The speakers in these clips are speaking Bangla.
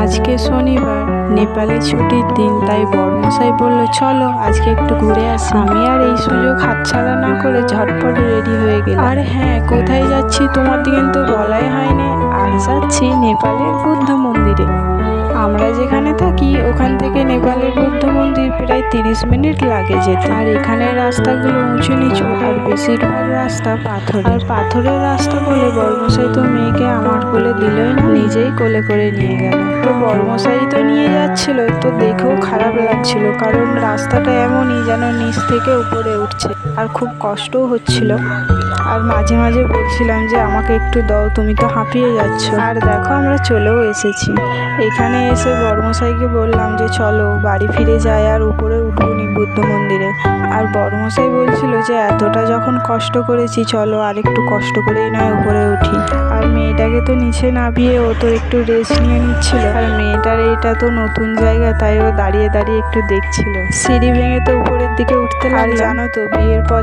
আজকে শনিবার, নেপালে ছুটির দিন, তাই বড়মশাই বলল চলো আজকে একটু ঘুরে আসি। আমি আর এই সুযোগ হাতছাড়া না করে ঝটপট রেডি হয়ে গেলাম। আর হ্যাঁ, কোথায় যাচ্ছি তোমাদের কিন্তু বলাই হয়নি। আজ যাচ্ছি নেপালের বুদ্ধ মন্দিরে। আমরা যেখানে থাকি ওখান থেকে নেপালের বুদ্ধ মন্দির প্রায় 30 মিনিট লাগে যেতে। আর এখানের রাস্তাগুলো উঁচু নিচু, আর বেশিরভাগ রাস্তা পাথর। আর পাথরের রাস্তা বলে বড়মশাই তো মেয়েকে আমার কোলে দিলই না, নিজেই কোলে করে নিয়ে গেল। তো বড়মশাই তো নিয়ে যাচ্ছিল, তো দেখেও খারাপ লাগছিল, কারণ রাস্তাটা এমনই যেন নিচ থেকে উপরে উঠছে, আর খুব কষ্টও হচ্ছিল। আর মাঝে মাঝে বলছিলাম যে আমাকে একটু দাও, তুমি তো হাঁপিয়ে যাচ্ছ। আর দেখো আমরা চলেও এসেছি। এখানে এসে বড়মশাইকে বললাম যে চলো বাড়ি ফিরে যাই, আর উপরে উঠবনি বুদ্ধ মন্দিরে। আর বড়মশাই বলছিল যে এতটা যখন কষ্ট করেছি চলো আর একটু কষ্ট করেই নয় উপরে উঠি। আর মেয়েটাকে তো নিচে নামিয়ে ও তো একটু রেস্ট নিয়ে নিচ্ছিল। আর মেয়েটার এইটা তো নতুন জায়গা, তাই ও দাঁড়িয়ে দাঁড়িয়ে একটু দেখছিল। সিঁড়ি ভেঙে তো উপরের দিকে উঠতে লাগলো। আর জানো তো, বিয়ের পর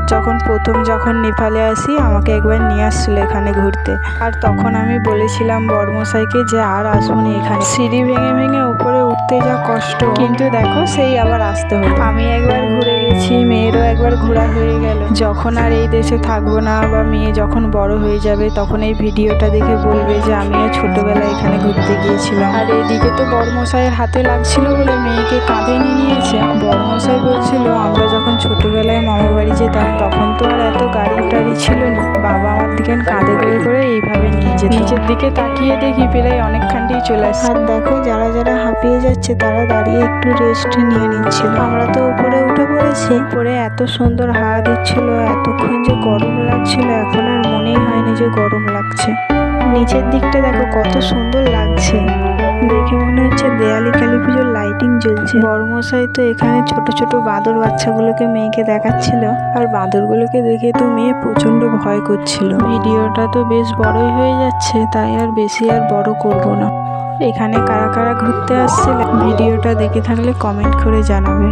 যখন নেপালে আসি আমাকে একবার নিয়ে আসছিল এখানে ঘুরতে। আর তখন আমি বলেছিলাম বড়মশাইকে যে আর আসবনি এখানে, সিঁড়ি ভেঙে ভেঙে উপরে উঠতে যা কষ্ট। কিন্তু দেখো সেই আবার আসতে হলো। আমি একবার ঘুরে গেছি, মেয়েরও একবার ঘোরা হয়ে গেল। যখন আর এই দেশে থাকবো না, বা মেয়ে যখন বড় হয়ে যাবে, তখন এই ভিডিওটা দেখে বলবে যে আমিও ছোটবেলায় এখানে ঘুরতে গিয়েছিলাম। আর এইদিকে তো বড়মশাইয়ের হাতে লাগছিল বলে মেয়েকে কাঁধে নিয়ে নিয়েছে। বড়মশাই বলছিল আমরা যখন ছোটবেলায় মামার বাড়ি যেতাম তখন তো আর এত গাড়ি টাড়ি ছিল না, বাবা আমার দিকে কাঁধে করে করে এইভাবে নিয়ে যেত। নিচের দিকে তাকিয়ে দেখি প্রায় অনেকখানটাই চলে আসছে। আর দেখো যারা যারা হাঁপিয়ে যাচ্ছে তারা দাঁড়িয়ে একটু রেস্ট নিয়ে নিচ্ছিল। আমরা তো উপরে উঠে পড়েছি। উপরে এত সুন্দর হাওয়া দিচ্ছিল, এতক্ষণ যে গরম লাগছিল এখন আর মনেই হয়নি যে গরম লাগছে। নিচের দিকটা দেখো কত সুন্দর লাগছে, দেখে মনে হচ্ছে দেয়ালি কালী পুজোর লাইটিং জ্বলছে। বড়মশাই তো এখানে ছোট ছোট বাঁদর বাচ্চাগুলোকে মেয়েকে দেখাচ্ছিল, আর বাঁদরগুলোকে দেখে তো মেয়ে প্রচন্ড ভয় করছিল। ভিডিওটা তো বেশ বড়ই হয়ে যাচ্ছে, তাই আর বেশি আর বড় করব না। এখানে কারা কারা ঘুরতে আসছিল ভিডিওটা দেখে থাকলে কমেন্ট করে জানাবে।